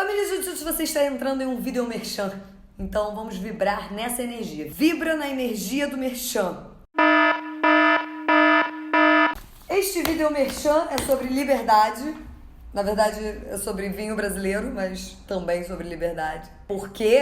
Família Jujutsu, você está entrando em um vídeo merchan. Então vamos vibrar nessa energia. Vibra na energia do merchan. Este vídeo merchan é sobre liberdade. Na verdade é sobre vinho brasileiro, mas também sobre liberdade. Porque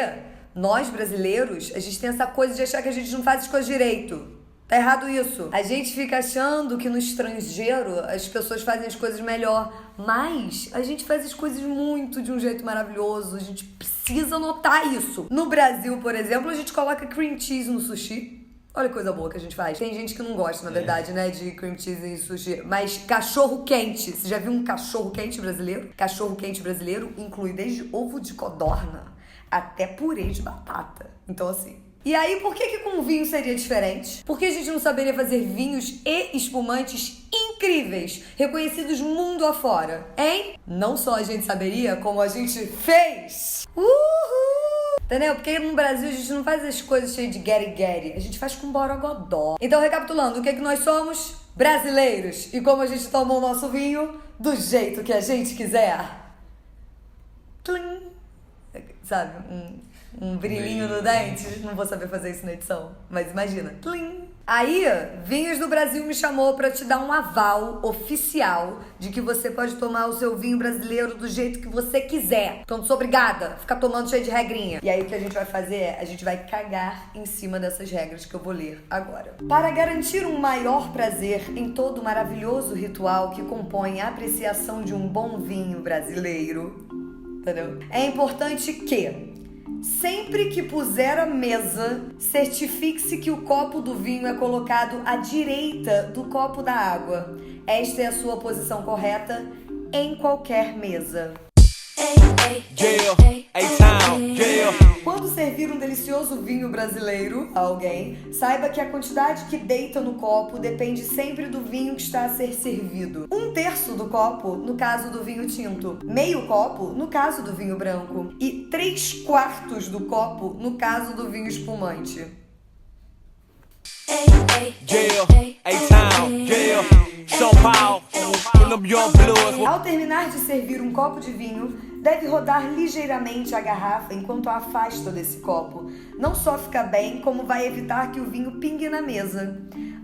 nós brasileiros, a gente tem essa coisa de achar que a gente não faz as coisas direito. Tá errado isso. A gente fica achando que no estrangeiro as pessoas fazem as coisas melhor. Mas a gente faz as coisas muito de um jeito maravilhoso. A gente precisa notar isso. No Brasil, por exemplo, a gente coloca cream cheese no sushi. Olha que coisa boa que a gente faz. Tem gente que não gosta, na verdade, né, de cream cheese e sushi. Mas cachorro quente. Você já viu um cachorro quente brasileiro? Cachorro quente brasileiro inclui desde ovo de codorna até purê de batata. Então, assim... E aí, por que com vinho seria diferente? Porque a gente não saberia fazer vinhos e espumantes incríveis, reconhecidos mundo afora, hein? Não só a gente saberia, como a gente fez! Uhul! Entendeu? Porque no Brasil a gente não faz as coisas cheias de gueri-gueri, a gente faz com borogodó. Então, recapitulando, o que nós somos? Brasileiros! E como a gente toma o nosso vinho? Do jeito que a gente quiser. Tlim! Sabe? Um brilhinho no dente. Não vou saber fazer isso na edição, mas imagina. Tlim. Aí, Vinhos do Brasil me chamou pra te dar um aval oficial de que você pode tomar o seu vinho brasileiro do jeito que você quiser. Então, não sou obrigada a ficar tomando cheio de regrinha. E aí, o que a gente vai fazer é, a gente vai cagar em cima dessas regras que eu vou ler agora. Para garantir um maior prazer em todo o maravilhoso ritual que compõe a apreciação de um bom vinho brasileiro, entendeu? É importante que... sempre que puser a mesa, certifique-se que o copo do vinho é colocado à direita do copo da água. Esta é a sua posição correta em qualquer mesa. Quando servir um delicioso vinho brasileiro a alguém, saiba que a quantidade que deita no copo depende sempre do vinho que está a ser servido. 1/3 do copo, no caso do vinho tinto. Meio copo, no caso do vinho branco. E 3/4 do copo, no caso do vinho espumante. Ao terminar de servir um copo de vinho, deve rodar ligeiramente a garrafa enquanto a afasta desse copo. Não só fica bem, como vai evitar que o vinho pingue na mesa.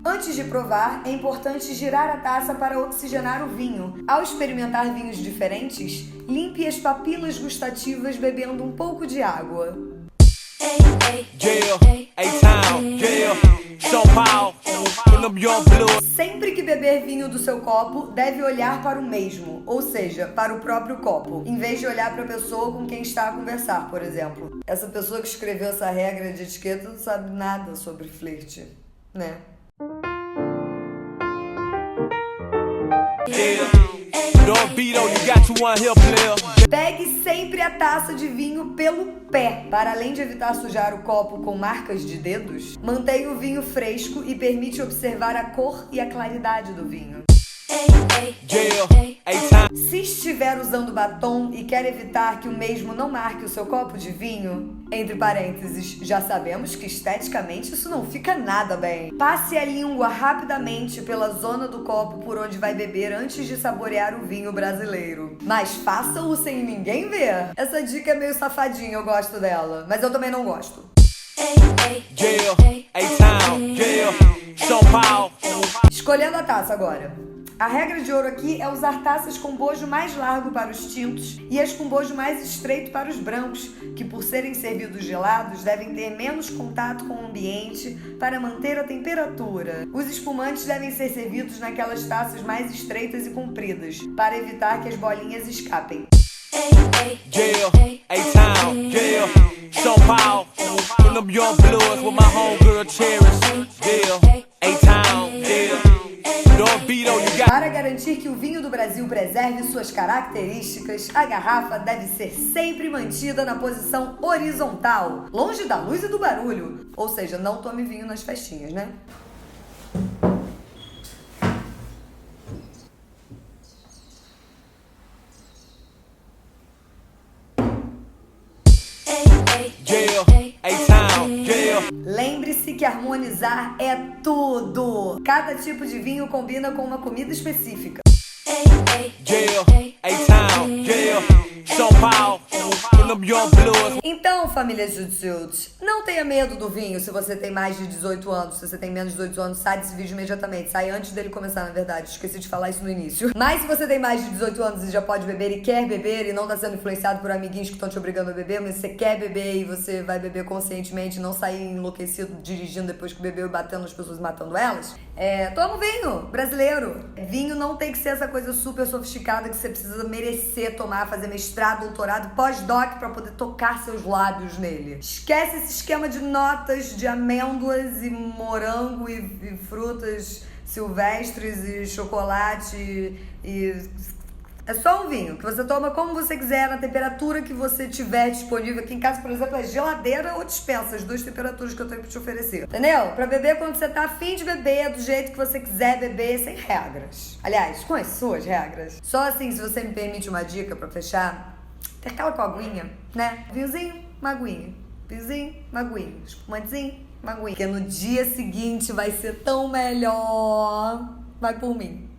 Antes de provar, é importante girar a taça para oxigenar o vinho. Ao experimentar vinhos diferentes, limpe as papilas gustativas bebendo um pouco de água. Sempre que beber vinho do seu copo, deve olhar para o mesmo, ou seja, para o próprio copo, em vez de olhar para a pessoa com quem está a conversar, por exemplo. Essa pessoa que escreveu essa regra de etiqueta não sabe nada sobre flerte, né? Pegue sempre a taça de vinho pelo pé. Para além de evitar sujar o copo com marcas de dedos, mantenha o vinho fresco e permite observar a cor e a claridade do vinho. Se estiver usando batom e quer evitar que o mesmo não marque o seu copo de vinho, entre parênteses, já sabemos que esteticamente isso não fica nada bem. Passe a língua rapidamente pela zona do copo por onde vai beber antes de saborear o vinho brasileiro. Mas faça-o sem ninguém ver. Essa dica é meio safadinha, eu gosto dela, mas eu também não gosto. Escolhendo a taça agora. A regra de ouro aqui é usar taças com bojo mais largo para os tintos e as com bojo mais estreito para os brancos, que por serem servidos gelados devem ter menos contato com o ambiente para manter a temperatura. Os espumantes devem ser servidos naquelas taças mais estreitas e compridas, para evitar que as bolinhas escapem. Para garantir que o vinho do Brasil preserve suas características, a garrafa deve ser sempre mantida na posição horizontal, longe da luz e do barulho. Ou seja, não tome vinho nas festinhas, né? Lembre-se que harmonizar é tudo. Cada tipo de vinho combina com uma comida específica. São Paulo. Então, família Jutsuts, não tenha medo do vinho se você tem mais de 18 anos. Se você tem menos de 18 anos, sai desse vídeo imediatamente. Sai antes dele começar, na verdade. Esqueci de falar isso no início. Mas se você tem mais de 18 anos e já pode beber e quer beber e não tá sendo influenciado por amiguinhos que estão te obrigando a beber, mas você quer beber e você vai beber conscientemente, não sair enlouquecido dirigindo depois que bebeu e batendo nas pessoas e matando elas, toma um vinho brasileiro. Vinho não tem que ser essa coisa super sofisticada que você precisa merecer tomar, fazer mestrado, doutorado, pós-doc pra poder tocar seus lábios nele. Esquece esse esquema de notas de amêndoas e morango e frutas silvestres e chocolate e... É só um vinho que você toma como você quiser, na temperatura que você tiver disponível. Aqui em casa, por exemplo, é geladeira ou dispensa, as duas temperaturas que eu tenho pra te oferecer. Entendeu? Pra beber quando você tá afim de beber, do jeito que você quiser beber, sem regras. Aliás, com as suas regras. Só assim, se você me permite uma dica pra fechar, tem aquela com aguinha, né? Vinhozinho, uma aguinha. Vinhozinho, uma aguinha. Espumantezinho, uma aguinha. Porque no dia seguinte vai ser tão melhor. Vai por mim.